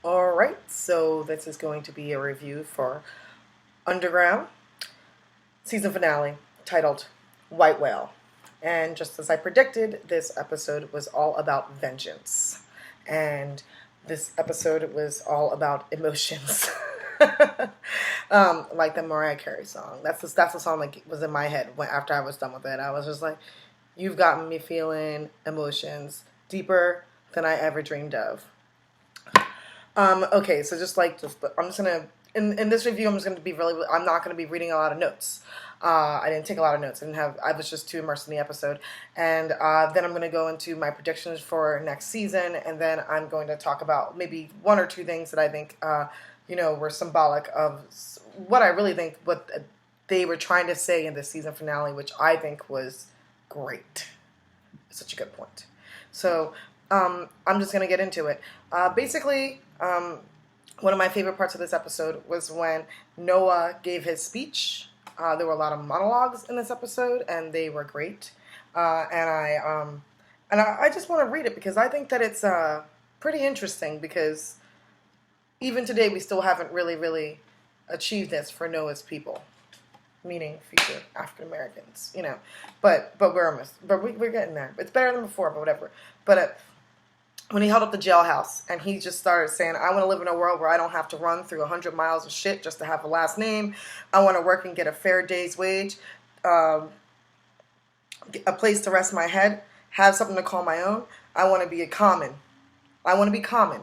Alright, so this is going to be a review for Underground season finale titled White Whale. And just as I predicted, this episode was all about vengeance. And this episode was all about emotions. Like the Mariah Carey song. That's the song that was in my head after I was done with it. I was just like, you've gotten me feeling emotions deeper than I ever dreamed of. Okay, so I'm just gonna in this review I'm just gonna be I'm not gonna be reading a lot of notes. I didn't take a lot of notes. I was just too immersed in the episode, and then I'm gonna go into my predictions for next season, and then I'm going to talk about maybe one or two things that I think were symbolic of what I really think what they were trying to say in the season finale, which I think was great. Such a good point. So I'm just gonna get into it. Basically. One of my favorite parts of this episode was when Noah gave his speech. There were a lot of monologues in this episode, and they were great. I just want to read it because I think that it's pretty interesting. Because even today, we still haven't really achieved this for Noah's people, meaning future African Americans. But we're getting there. It's better than before, but whatever. But when he held up the jailhouse and he just started saying, I want to live in a world where I don't have to run through 100 miles of shit just to have a last name. I want to work and get a fair day's wage, a place to rest my head, have something to call my own. I want to be common. I want to be common.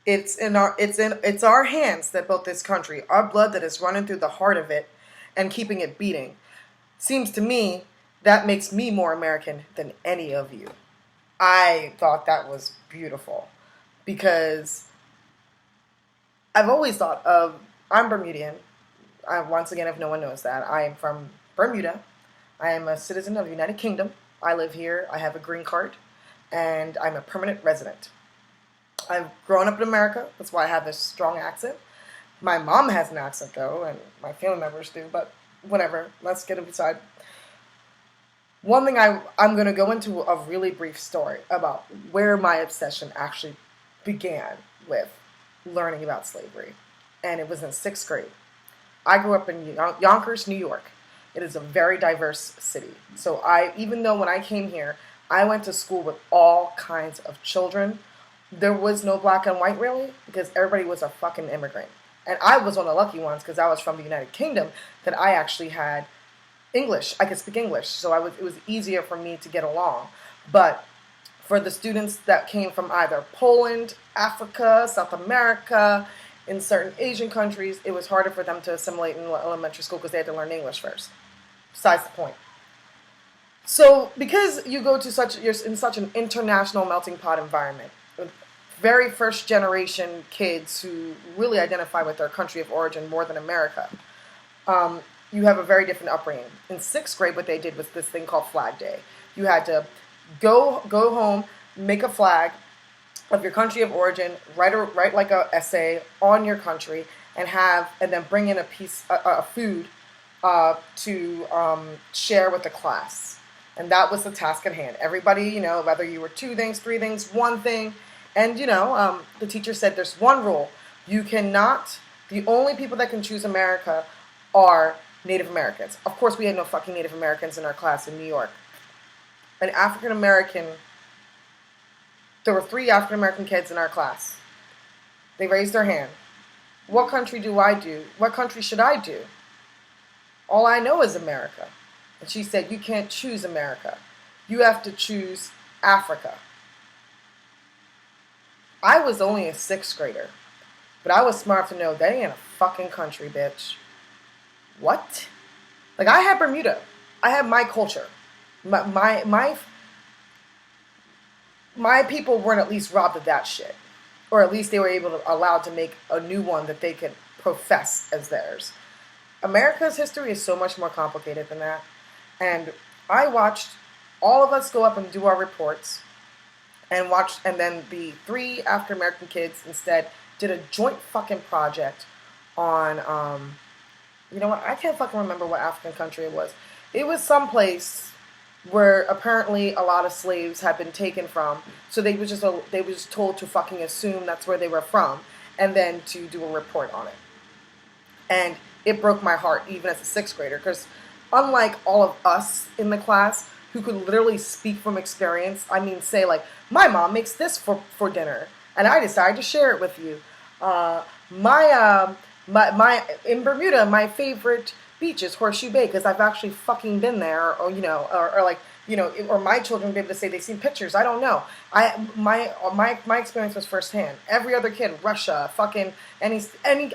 It's our hands that built this country, our blood that is running through the heart of it and keeping it beating. Seems to me that makes me more American than any of you. I thought that was beautiful because I've always thought of, I'm Bermudian. Once again, if no one knows that, I am from Bermuda. I am a citizen of the United Kingdom. I live here. I have a green card, and I'm a permanent resident. I've grown up in America. That's why I have this strong accent. My mom has an accent, though, and my family members do, but whatever. Let's get aside. One thing I'm going to go into a really brief story about where my obsession actually began with learning about slavery. And it was in 6th grade. I grew up in Yonkers, New York. It is a very diverse city. So even though when I came here, I went to school with all kinds of children. There was no black and white really because everybody was a fucking immigrant. And I was one of the lucky ones because I was from the United Kingdom that I actually had English. I could speak English, so it was easier for me to get along. But for the students that came from either Poland, Africa, South America, in certain Asian countries, it was harder for them to assimilate in elementary school because they had to learn English first. Besides the point. So because you're in such an international melting pot environment, with very first generation kids who really identify with their country of origin more than America, you have a very different upbringing. In 6th grade, what they did was this thing called Flag Day. You had to go home, make a flag of your country of origin, write like a essay on your country, and then bring in a piece of food to share with the class. And that was the task at hand. Everybody, whether you were 2 things, 3 things, 1 thing, and the teacher said there's one rule: the only people that can choose America are Native Americans. Of course, we had no fucking Native Americans in our class in New York. An African American, there were 3 African American kids in our class. They raised their hand. What country do I do? What country should I do? All I know is America. And she said, you can't choose America. You have to choose Africa. I was only a 6th grader, but I was smart to know that ain't a fucking country, bitch. What? Like, I had Bermuda. I had my culture. My people weren't at least robbed of that shit. Or at least they were allowed to make a new one that they could profess as theirs. America's history is so much more complicated than that. And I watched all of us go up and do our reports and then the 3 African American kids instead did a joint fucking project on, you know what, I can't fucking remember what African country it was. It was someplace where apparently a lot of slaves had been taken from. So they were just told to fucking assume that's where they were from, and then to do a report on it. And it broke my heart even as a sixth grader, because unlike all of us in the class who could literally speak from experience, I mean, say like, my mom makes this for dinner, and I decided to share it with you. Uh, my in Bermuda, my favorite beach is Horseshoe Bay because I've actually fucking been there, or or like or my children be able to say they've seen pictures. I don't know. My experience was firsthand. Every other kid, Russia, fucking any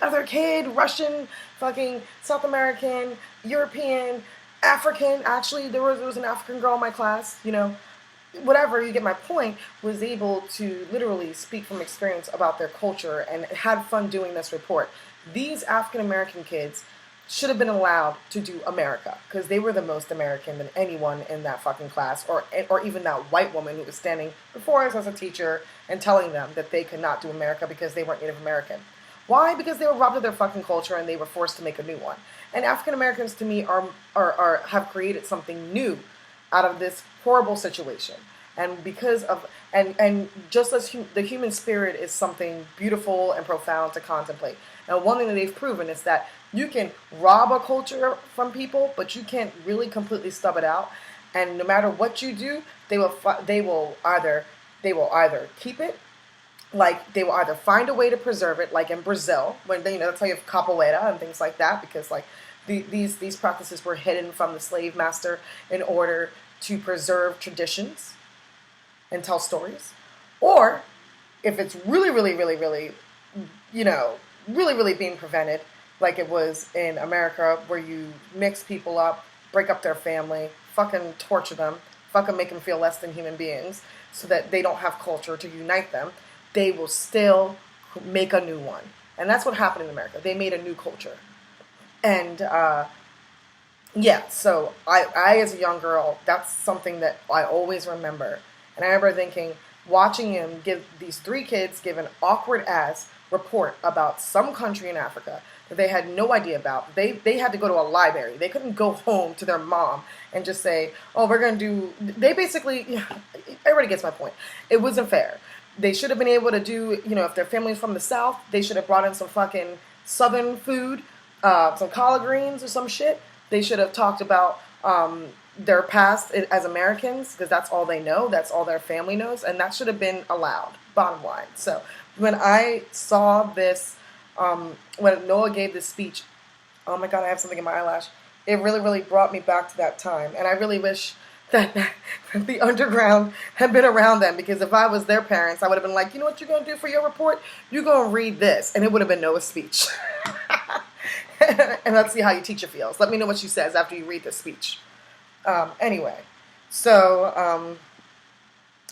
other kid, Russian, fucking South American, European, African. Actually, there was an African girl in my class. Whatever, you get my point, was able to literally speak from experience about their culture and had fun doing this report. These African American kids should have been allowed to do America because they were the most American than anyone in that fucking class, or even that white woman who was standing before us as a teacher and telling them that they could not do America because they weren't Native American. Why? Because they were robbed of their fucking culture and they were forced to make a new one. And African Americans, to me, are have created something new out of this horrible situation. And because of and just as the human spirit is something beautiful and profound to contemplate. And one thing that they've proven is that you can rob a culture from people, but you can't really completely stub it out. And no matter what you do, they will either keep it, like they will either find a way to preserve it, like in Brazil, when that's how you have capoeira and things like that, because like these practices were hidden from the slave master in order to preserve traditions and tell stories. Or if it's really, really, really, really, really, really being prevented, like it was in America, where you mix people up, break up their family, fucking torture them, fucking make them feel less than human beings, so that they don't have culture to unite them, they will still make a new one. And that's what happened in America. They made a new culture. And yeah, so I as a young girl, that's something that I always remember. And I remember thinking, watching him give these three kids give an awkward ass report about some country in Africa that they had no idea about. They had to go to a library. They couldn't go home to their mom and just say, oh, we're going to do... They basically... Everybody gets my point. It wasn't fair. They should have been able to do, if their family's from the South, they should have brought in some fucking Southern food, some collard greens or some shit. They should have talked about their past as Americans, because that's all they know. That's all their family knows. And that should have been allowed, bottom line. So when I saw this, when Noah gave this speech, oh my God, I have something in my eyelash. It really, really brought me back to that time. And I really wish that the underground had been around then, because if I was their parents, I would have been like, you know what you're going to do for your report? You're going to read this. And it would have been Noah's speech. And let's see how your teacher feels. Let me know what she says after you read this speech. Anyway, so,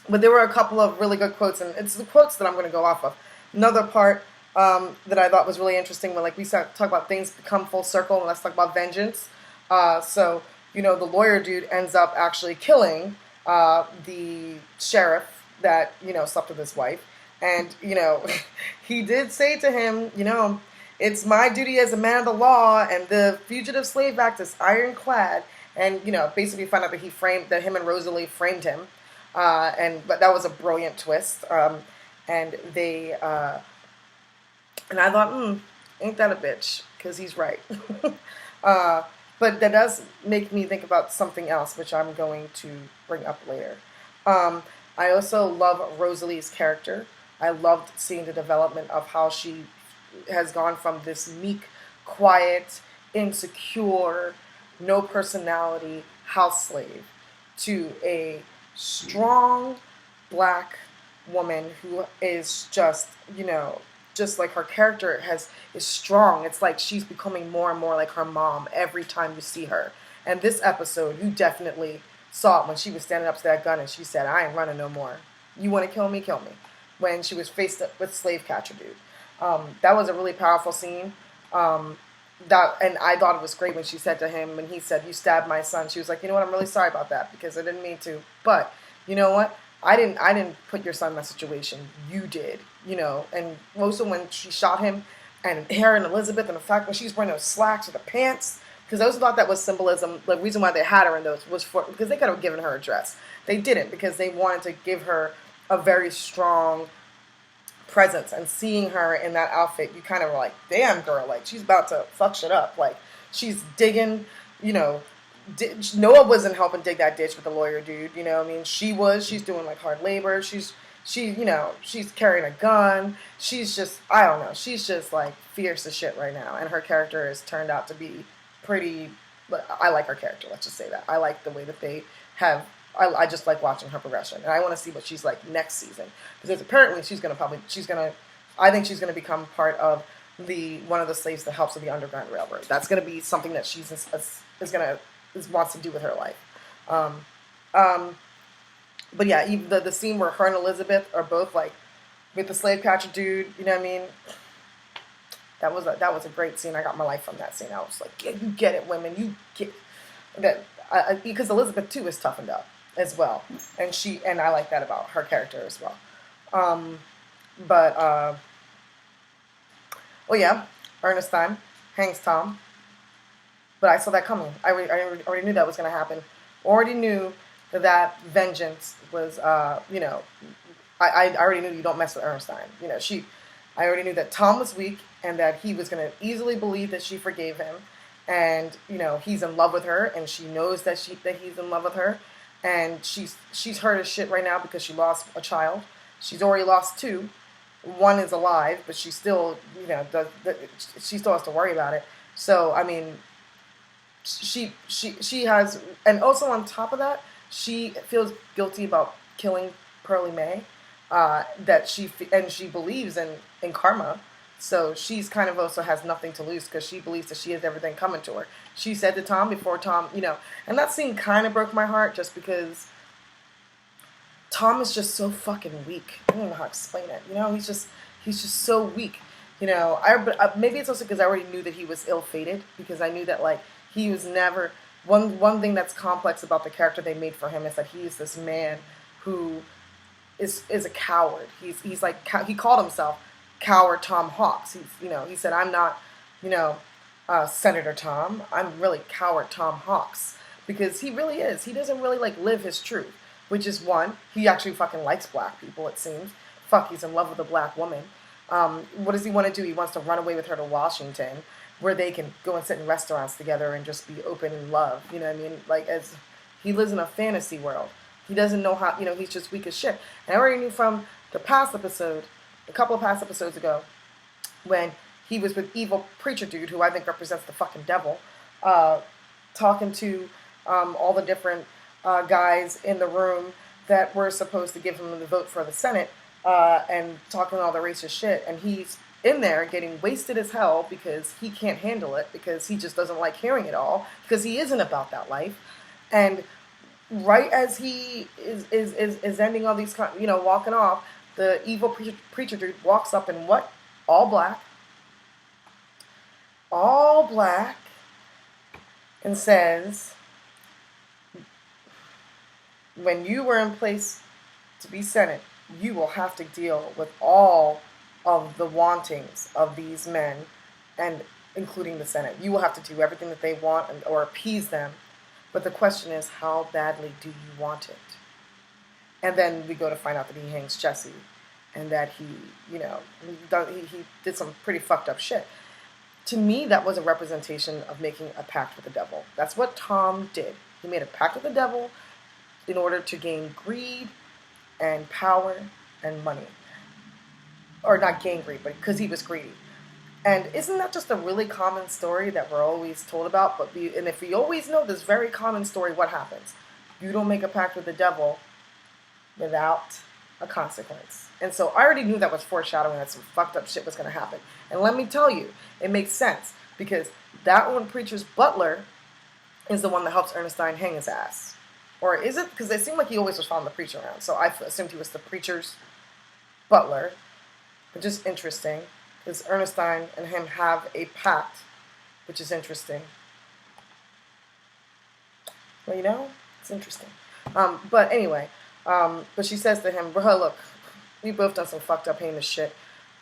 but there were a couple of really good quotes, and it's the quotes that I'm going to go off of. Another part that I thought was really interesting, when like we talk about things become full circle, and let's talk about vengeance. So, the lawyer dude ends up actually killing the sheriff that, slept with his wife. And, he did say to him, it's my duty as a man of the law, and the Fugitive Slave Act is ironclad. And, basically found out that him and Rosalie framed him. But that was a brilliant twist. And I thought, ain't that a bitch? Because he's right. But that does make me think about something else, which I'm going to bring up later. I also love Rosalie's character. I loved seeing the development of how she has gone from this meek, quiet, insecure, no personality house slave to a strong black woman who is just, just like her character is strong. It's like she's becoming more and more like her mom every time you see her. And this episode, you definitely saw it when she was standing up to that gun and she said, I ain't running no more. You want to kill me? Kill me. When she was faced up with Slave Catcher Dude. That was a really powerful scene. And I thought it was great when she said to him, when he said, you stabbed my son. She was like, you know what? I'm really sorry about that because I didn't mean to. But you know what? I didn't put your son in that situation. You did, and also when she shot him, and her and Elizabeth, and the fact when she's wearing those slacks or the pants, because I always thought that was symbolism. The reason why they had her in those was because they could have given her a dress. They didn't, because they wanted to give her a very strong presence. And seeing her in that outfit, you kind of were like, damn, girl, like, she's about to fuck shit up. Like, she's digging, you know, Noah wasn't helping dig that ditch with the lawyer dude, you know what I mean? She's doing, like, hard labor. She's carrying a gun. She's just, I don't know, she's just, like, fierce as shit right now. And her character has turned out to be pretty, I like her character, let's just say that. I like the way that they have, I just like watching her progression. And I want to see what she's like next season. Because apparently I think she's going to become part of one of the slaves that helps with the Underground Railroad. That's going to be something that she's wants to do with her life. But yeah, even the scene where her and Elizabeth are both like with the slave catcher dude, you know what I mean? That was a great scene. I got my life from that scene. I was like, yeah, you get it, women, you get that. Because Elizabeth too is toughened up as well, and I like that about her character as well. Oh yeah, Ernestine hangs Tom. But I saw that coming. I already knew that was going to happen. Already knew that vengeance was, I already knew you don't mess with Ernestine. You know, I already knew that Tom was weak and that he was going to easily believe that she forgave him. And, you know, he's in love with her and she knows that he's in love with her. And she's hurt as shit right now because she lost a child. She's already lost two. One is alive, but she still, you know, she still has to worry about it. So, I mean, she has, and also on top of that, she feels guilty about killing Pearlie Mae, that she believes in karma. So she's kind of also has nothing to lose because she believes that she has everything coming to her. She said to Tom before Tom, you know, and that scene kind of broke my heart just because Tom is just so fucking weak. I don't know how to explain it. You know, he's just so weak. You know, maybe it's also because I already knew that he was ill-fated, because I knew that, like, he was never, one thing that's complex about the character they made for him is that he is this man who is a coward. He's like, he called himself Coward Tom Hawks. He said, I'm not, Senator Tom. I'm really Coward Tom Hawks. Because he really is. He doesn't really, like, live his truth. Which is one, he actually fucking likes black people, it seems. Fuck, he's in love with a black woman. What does he want to do? He wants to run away with her to Washington, where they can go and sit in restaurants together and just be open in love. You know what I mean? Like, as he lives in a fantasy world. He doesn't know how, he's just weak as shit. And I already knew from the past episode, a couple of past episodes ago, when he was with evil preacher dude, who I think represents the fucking devil, talking to all the different guys in the room that were supposed to give him the vote for the Senate, and talking all the racist shit. And he's in there getting wasted as hell because he can't handle it, because he just doesn't like hearing it all, because he isn't about that life. And right as he is ending all these, walking off, the evil preacher dude walks up in what? All black, and says, when you were in place to be Senate, you will have to deal with all of the wantings of these men, and including the Senate. You will have to do everything that they want or appease them. But the question is, how badly do you want it? And then we go to find out that he hangs Jesse, and that he did some pretty fucked up shit. To me, that was a representation of making a pact with the devil. That's what Tom did. He made a pact with the devil in order to gain greed and power and money. Or not gain greed, but because he was greedy. And isn't that just a really common story that we're always told about? And if we always know this very common story, what happens? You don't make a pact with the devil without a consequence. And so I already knew that was foreshadowing that some fucked up shit was going to happen. And let me tell you, it makes sense, because that one preacher's butler is the one that helps Ernestine hang his ass. Or is it? Because it seemed like he always was following the preacher around. So I assumed he was the preacher's butler. But just interesting, because Ernestine and him have a pact, which is interesting. Well, it's interesting. But anyway, but she says to him, bro, look, we both done some fucked up heinous shit.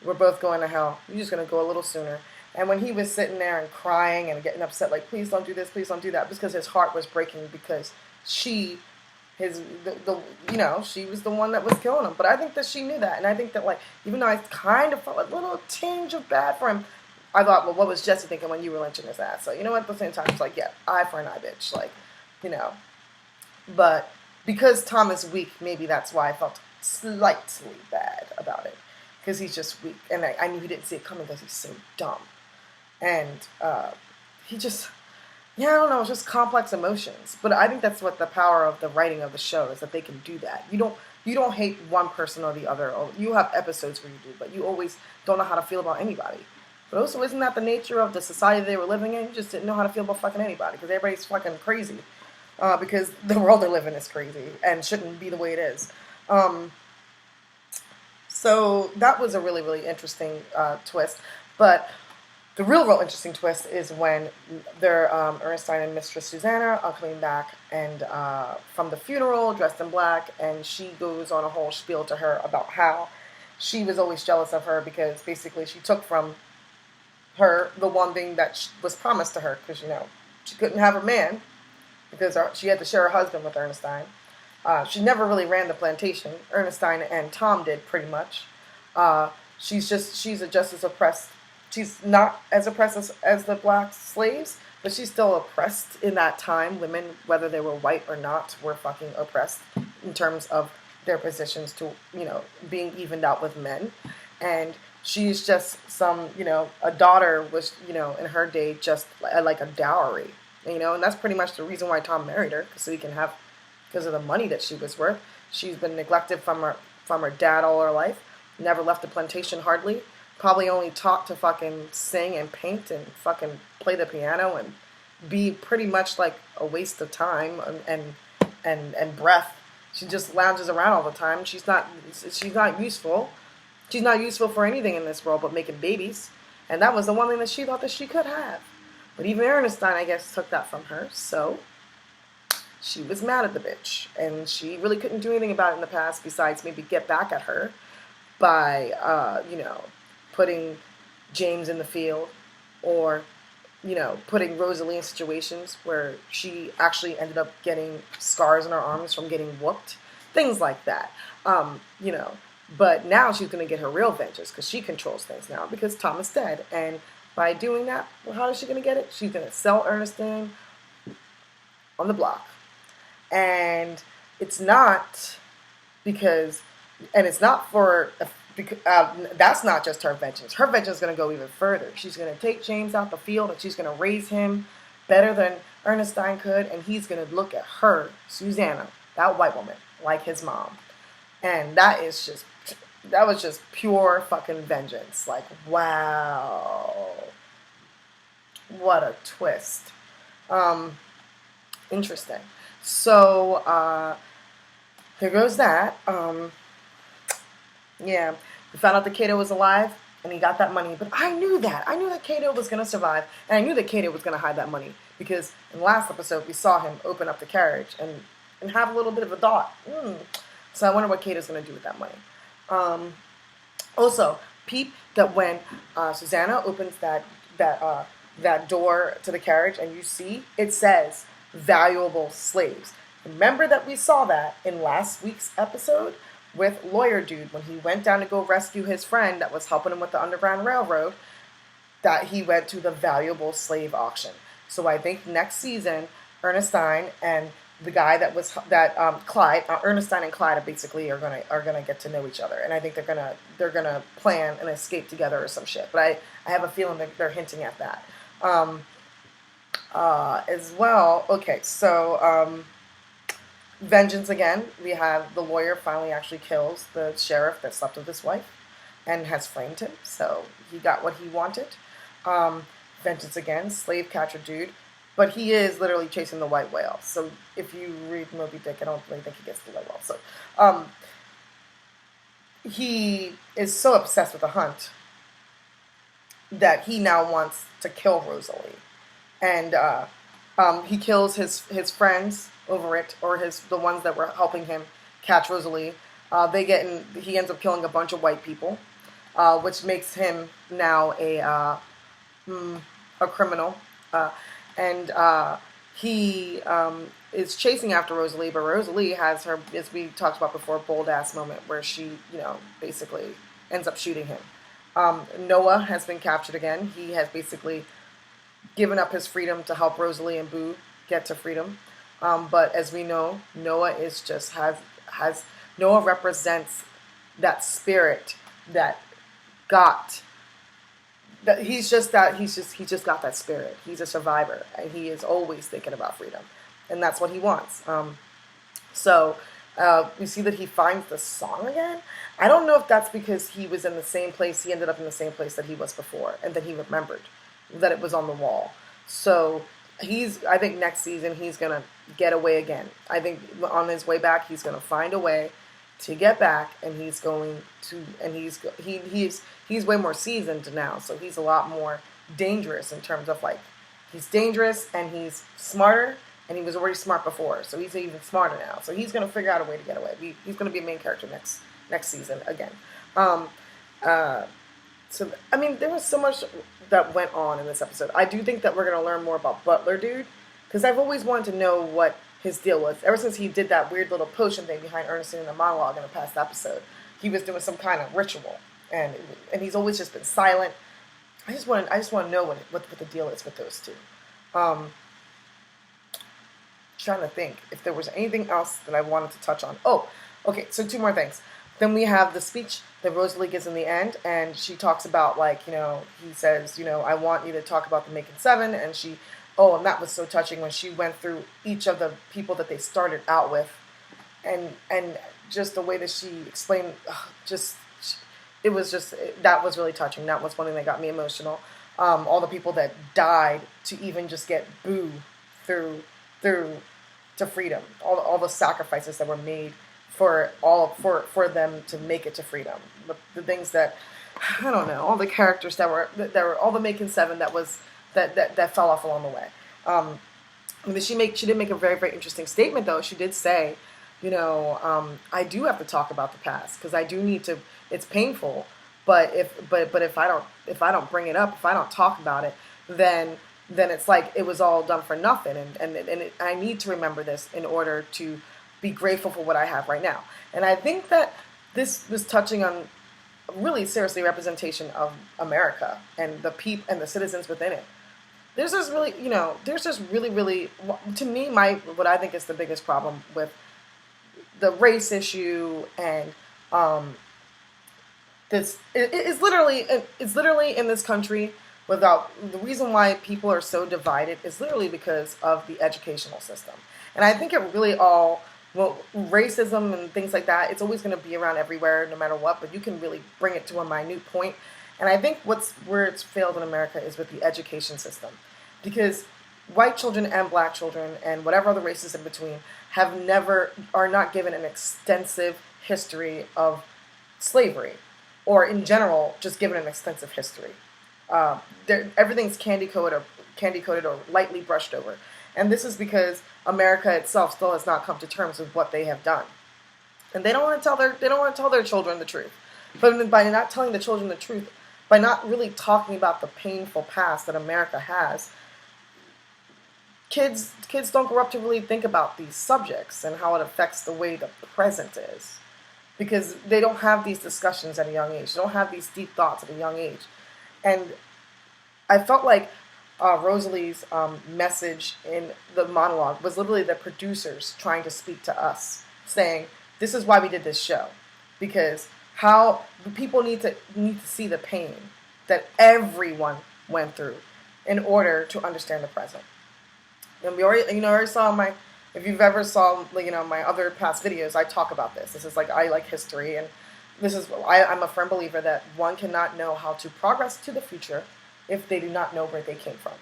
We're both going to hell. You're just going to go a little sooner. And when he was sitting there and crying and getting upset, like, please don't do this, please don't do that, because his heart was breaking because she, she was the one that was killing him. But I think that she knew that. And I think that, like, even though I kind of felt a little tinge of bad for him, I thought, well, what was Jesse thinking when you were lynching his ass? So, you know what, at the same time, it's like, yeah, eye for an eye, bitch. Like, you know. But because Tom is weak, maybe that's why I felt slightly bad about it. Because he's just weak. And I knew he didn't see it coming because he's so dumb. And he just, yeah, I don't know, it's just complex emotions. But I think that's what the power of the writing of the show is, that they can do that. You don't hate one person or the other. Or you have episodes where you do, but you always don't know how to feel about anybody. But also, isn't that the nature of the society they were living in? You just didn't know how to feel about fucking anybody because everybody's fucking crazy. Because the world they're living is crazy and shouldn't be the way it is. So that was a really, really interesting twist. But the real interesting twist is when Ernestine and Mistress Susanna are coming back and from the funeral, dressed in black, and she goes on a whole spiel to her about how she was always jealous of her because basically she took from her the one thing that was promised to her, because, you know, she couldn't have a man because she had to share her husband with Ernestine. She never really ran the plantation. Ernestine and Tom did, pretty much. She's just as oppressed. She's not as oppressed as the black slaves, but she's still oppressed in that time. Women, whether they were white or not, were fucking oppressed in terms of their positions to, you know, being evened out with men. And she's just a daughter was, you know, in her day, just like a dowry, you know, and that's pretty much the reason why Tom married her, so he can have, because of the money that she was worth. She's been neglected from her dad all her life, never left the plantation hardly, probably only taught to fucking sing and paint and fucking play the piano and be pretty much like a waste of time and breath. She just lounges around all the time. She's not useful. She's not useful for anything in this world but making babies. And that was the one thing that she thought that she could have. But even Ernestine, I guess, took that from her. So she was mad at the bitch. And she really couldn't do anything about it in the past besides maybe get back at her by, putting James in the field, or, you know, putting Rosalie in situations where she actually ended up getting scars on her arms from getting whooped. Things like that. But now she's going to get her real vengeance because she controls things now because Tom is dead. And by doing that, well, how is she going to get it? She's going to sell Ernestine on the block. And it's not because, and it's not for, that's not just her vengeance. Her vengeance is going to go even further. She's going to take James out the field and she's going to raise him better than Ernestine could. And he's going to look at her, Susanna, that white woman, like his mom. And that was just pure fucking vengeance. Like, wow. What a twist. Interesting. So, there goes that. Yeah, we found out that Kato was alive, and he got that money. But I knew that. I knew that Kato was going to survive, and I knew that Kato was going to hide that money. Because in the last episode, we saw him open up the carriage and have a little bit of a thought. So I wonder what Kato's going to do with that money. Also, peep that when Susanna opens that door to the carriage, and you see, it says, valuable slaves. Remember that we saw that in last week's episode with Lawyer Dude when he went down to go rescue his friend that was helping him with the Underground Railroad, that he went to the valuable slave auction. So I think next season, Ernestine and the guy Clyde, Ernestine and Clyde basically are gonna get to know each other, and I think they're gonna plan an escape together or some shit. But I have a feeling that they're hinting at that as well. Okay, so vengeance again. We have the lawyer finally actually kills the sheriff that slept with his wife and has framed him, so he got what he wanted. Vengeance again, slave catcher dude. But he is literally chasing the white whale. So if you read Moby Dick, I don't really think he gets the white whale. So he is so obsessed with the hunt that he now wants to kill Rosalie. And he kills his friends over it, or the ones that were helping him catch Rosalie. He ends up killing a bunch of white people, which makes him now a criminal, and he is chasing after Rosalie, but Rosalie has her, as we talked about before, bold ass moment where she, basically ends up shooting him. Noah has been captured again. He has basically given up his freedom to help Rosalie and Boo get to freedom. But as we know, Noah is just has Noah represents that spirit that got that he just got that spirit. He's a survivor, and he is always thinking about freedom, and that's what he wants. So we see that he finds the song again. I don't know if that's because he was in the same place. He ended up in the same place that he was before, and then he remembered that it was on the wall. So I think next season he's gonna get away again. I think on his way back he's gonna find a way to get back, and he's way more seasoned now, so he's a lot more dangerous in terms of like he's dangerous and he's smarter, and he was already smart before, so he's even smarter now. So he's gonna figure out a way to get away. He's gonna be a main character next season again. So I mean, there was so much that went on in this episode. I do think that we're gonna learn more about Butler Dude, because I've always wanted to know what his deal was. Ever since he did that weird little potion thing behind Ernestine in the monologue in the past episode, he was doing some kind of ritual, and he's always just been silent. I just want to know what the deal is with those two. Trying to think if there was anything else that I wanted to touch on. Oh, okay. So 2 more things. Then we have the speech that Rosalie gives in the end, and she talks about he says, I want you to talk about the Macon 7, and and that was so touching when she went through each of the people that they started out with, and just the way that she explained, that was really touching. That was one thing that got me emotional. All the people that died to even just get Boo through to freedom. All the sacrifices that were made for them to make it to freedom. The things that, I don't know, all the characters that were all the Macon 7 that fell off along the way. She did make a very, very interesting statement though. She did say, I do have to talk about the past because I do need to. It's painful, but if I don't bring it up, if I don't talk about it, then it's like it was all done for nothing, and I need to remember this in order to be grateful for what I have right now. And I think that this was touching on really seriously representation of America and the citizens within it. There's just really, really, to me, what I think is the biggest problem with the race issue and it's literally in this country. The reason why people are so divided is literally because of the educational system. And I think it really racism and things like that, it's always going to be around everywhere no matter what, but you can really bring it to a minute point. And I think where it's failed in America is with the education system. Because white children and black children and whatever other races in between are not given an extensive history of slavery, or in general, just given an extensive history. Everything's candy coated or lightly brushed over. And this is because America itself still has not come to terms with what they have done. And they don't want to tell their children the truth. But by not telling the children the truth, by not really talking about the painful past that America has, kids don't grow up to really think about these subjects and how it affects the way the present is. Because they don't have these discussions at a young age. They don't have these deep thoughts at a young age. And I felt like Rosalie's message in the monologue was literally the producers trying to speak to us, saying, this is why we did this show. Because how people need to see the pain that everyone went through in order to understand the present. And we already saw if you've ever saw, my other past videos, I talk about this. This is I like history, and I'm a firm believer that one cannot know how to progress to the future if they do not know where they came from.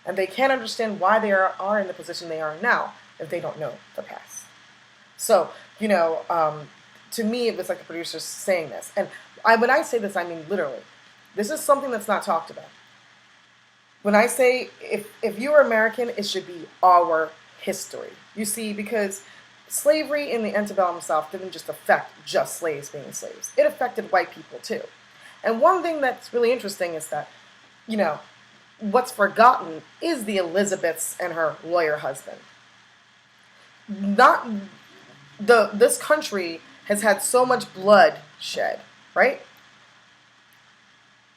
And they can't understand why they are in the position they are now if they don't know the past. So, to me, it was like the producers saying this. And when I say this, I mean literally. This is something that's not talked about. When I say, if you're American, it should be our history. You see, because slavery in the antebellum South didn't just affect just slaves being slaves. It affected white people too. And one thing that's really interesting is that, what's forgotten is the Elizabeths and her lawyer husband. Not this country has had so much blood shed, right?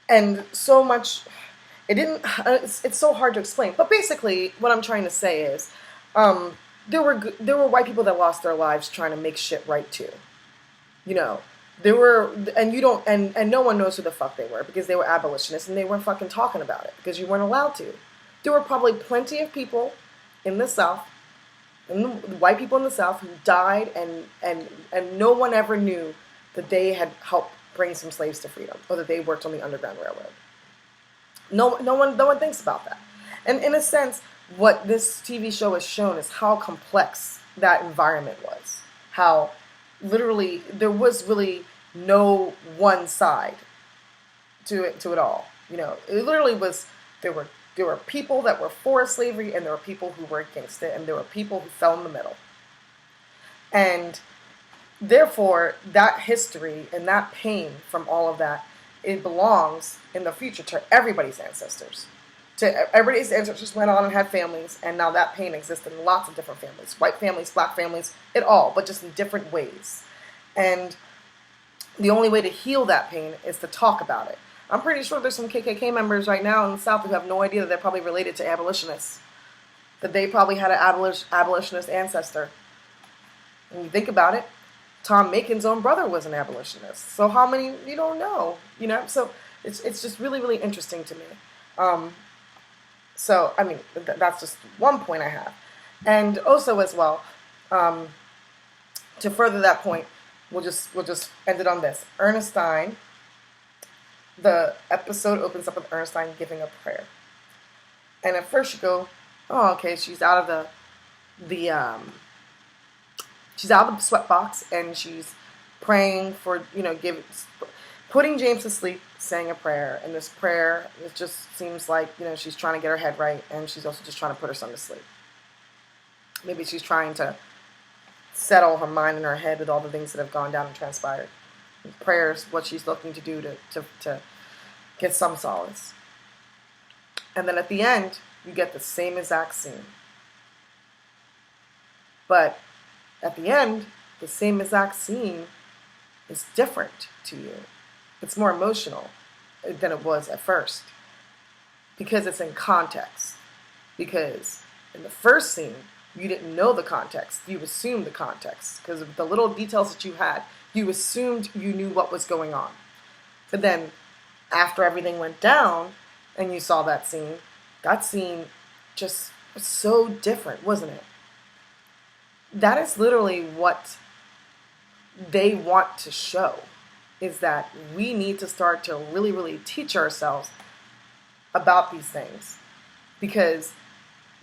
And so much. It didn't. It's so hard to explain. But basically, what I'm trying to say is, there were white people that lost their lives trying to make shit right too. You know, there were, and you don't, and no one knows who the fuck they were because they were abolitionists and they weren't fucking talking about it because you weren't allowed to. There were probably plenty of people in the South, white people in the South who died, and no one ever knew that they had helped bring some slaves to freedom or that they worked on the Underground Railroad. No one thinks about that. And in a sense, what this TV show has shown is how complex that environment was. How literally there was really no one side to it all. You know, it literally was there were people that were for slavery and there were people who were against it and there were people who fell in the middle. And therefore, that history and that pain from all of that, it belongs in the future to everybody's ancestors. To everybody's ancestors went on and had families, and now that pain exists in lots of different families. White families, black families, it all, but just in different ways. And the only way to heal that pain is to talk about it. I'm pretty sure there's some KKK members right now in the South who have no idea that they're probably related to abolitionists. That they probably had an abolitionist ancestor. When you think about it, Tom Macon's own brother was an abolitionist. So how many, you don't know, you know? So it's just really, really interesting to me. So, I mean, that's just one point I have. And also as well, to further that point, we'll just end it on this. Ernestine, the episode opens up with Ernestine giving a prayer. And at first you go, oh, okay, she's out of she's out of the sweatbox and she's praying for, you know, putting James to sleep, saying a prayer. And this prayer, it just seems like, you know, she's trying to get her head right and she's also just trying to put her son to sleep. Maybe she's trying to settle her mind and her head with all the things that have gone down and transpired. And prayer is what she's looking to do to get some solace. And then at the end, you get the same exact scene. But at the end, the same exact scene is different to you. It's more emotional than it was at first because it's in context. Because in the first scene, you didn't know the context. You assumed the context because of the little details that you had. You assumed you knew what was going on. But then after everything went down and you saw that scene just was so different, wasn't it? That is literally what they want to show, is that we need to start to really, really teach ourselves about these things. Because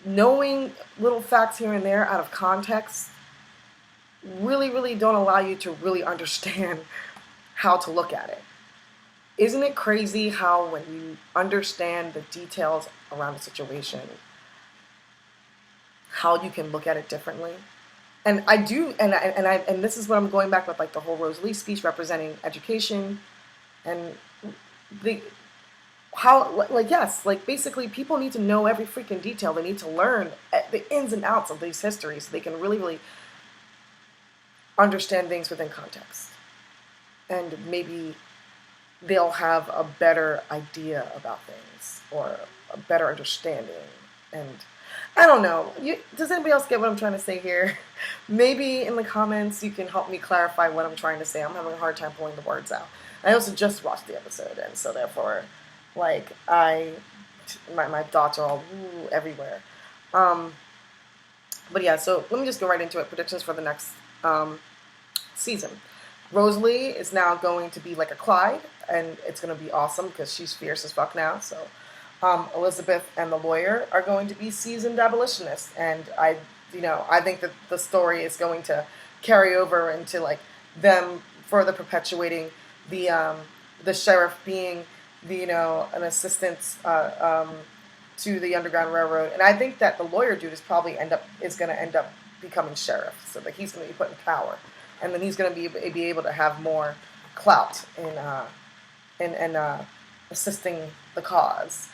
knowing little facts here and there out of context really, really don't allow you to really understand how to look at it. Isn't it crazy how when you understand the details around a situation, how you can look at it differently? And I do, and this is what I'm going back with, like the whole Rosalie speech representing education, and basically people need to know every freaking detail. They need to learn the ins and outs of these histories so they can really, really understand things within context. And maybe they'll have a better idea about things or a better understanding. And I don't know. Does anybody else get what I'm trying to say here? Maybe in the comments you can help me clarify what I'm trying to say. I'm having a hard time pulling the words out. I also just watched the episode, and so therefore, like, my thoughts are all everywhere. But yeah, so let me just go right into it. Predictions for the next season. Rosalie is now going to be like a Clyde, and it's going to be awesome because she's fierce as fuck now, so... Elizabeth and the lawyer are going to be seasoned abolitionists, and I think that the story is going to carry over into like them further perpetuating the sheriff being an assistant to the Underground Railroad, and I think that the lawyer dude is going to end up becoming sheriff, so that he's going to be put in power, and then he's going to be able to have more clout in assisting the cause.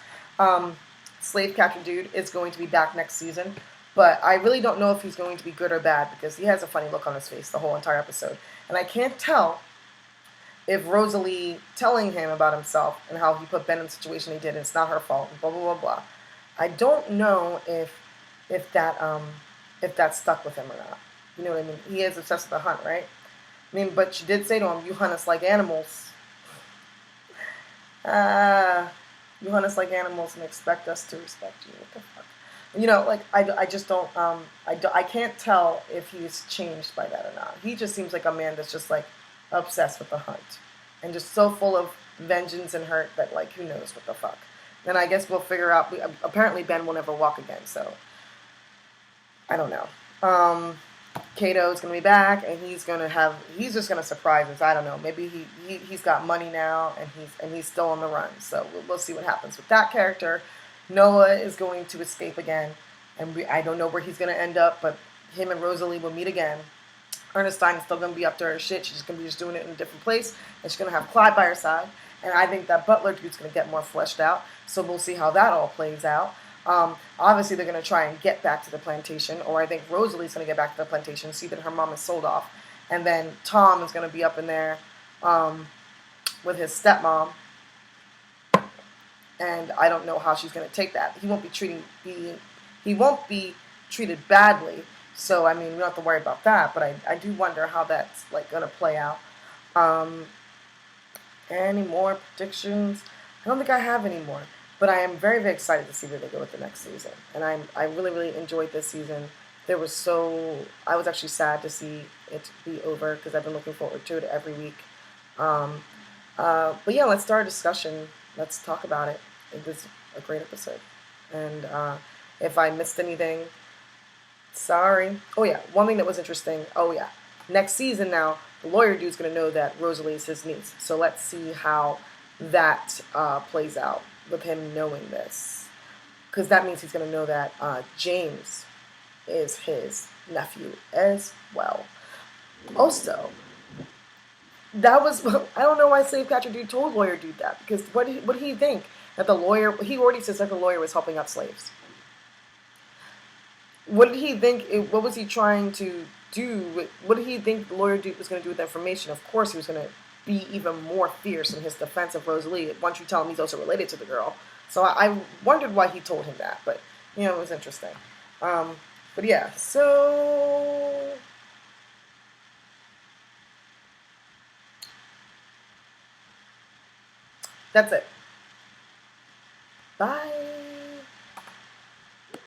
slave catcher dude is going to be back next season, but I really don't know if he's going to be good or bad because he has a funny look on his face the whole entire episode, and I can't tell if Rosalie telling him about himself and how he put Ben in the situation he did, and it's not her fault, and blah blah blah blah. I don't know if that stuck with him or not. You know what I mean? He is obsessed with the hunt, right? I mean, but she did say to him, "You hunt us like animals. You hunt us like animals and expect us to respect you." What the fuck? You know, like I just don't I can't tell if he's changed by that or not. He just seems like a man that's just like obsessed with the hunt and just so full of vengeance and hurt that like who knows what the fuck. Then I guess we'll figure out. Apparently Ben will never walk again, so I don't know. Kato's gonna be back, and he's just gonna surprise us. I don't know. Maybe he's got money now, and he's still on the run. So we'll see what happens with that character. Noah is going to escape again, and I don't know where he's gonna end up, but him and Rosalie will meet again. Ernestine is still gonna be up to her shit. She's just gonna be doing it in a different place, and she's gonna have Clyde by her side. And I think that Butler dude's gonna get more fleshed out. So we'll see how that all plays out. Obviously, they're going to try and get back to the plantation, or I think Rosalie's going to get back to the plantation, see that her mom is sold off. And then Tom is going to be up in there with his stepmom. And I don't know how she's going to take that. He won't be treated badly. So, I mean, we don't have to worry about that. But I do wonder how that's like going to play out. Any more predictions? I don't think I have any more. But I am very, very excited to see where they go with the next season. And I really, really enjoyed this season. I was actually sad to see it be over because I've been looking forward to it every week. But yeah, let's start a discussion. Let's talk about it. It was a great episode. And if I missed anything, sorry. Oh yeah, one thing that was interesting. Oh yeah, next season now, the lawyer dude's going to know that Rosalie is his niece. So let's see how that plays out with him knowing this, because that means he's going to know that James is his nephew as well. Also, that was I don't know why slave catcher dude told lawyer dude that, because what did he think that the lawyer? He already says that the lawyer was helping out slaves. What did he think? What was he trying to do? What did he think the lawyer dude was going to do with the information? Of course, he was going to be even more fierce in his defense of Rosalie once you tell him he's also related to the girl. So I wondered why he told him that, but you know, it was interesting. But yeah, so that's it. Bye.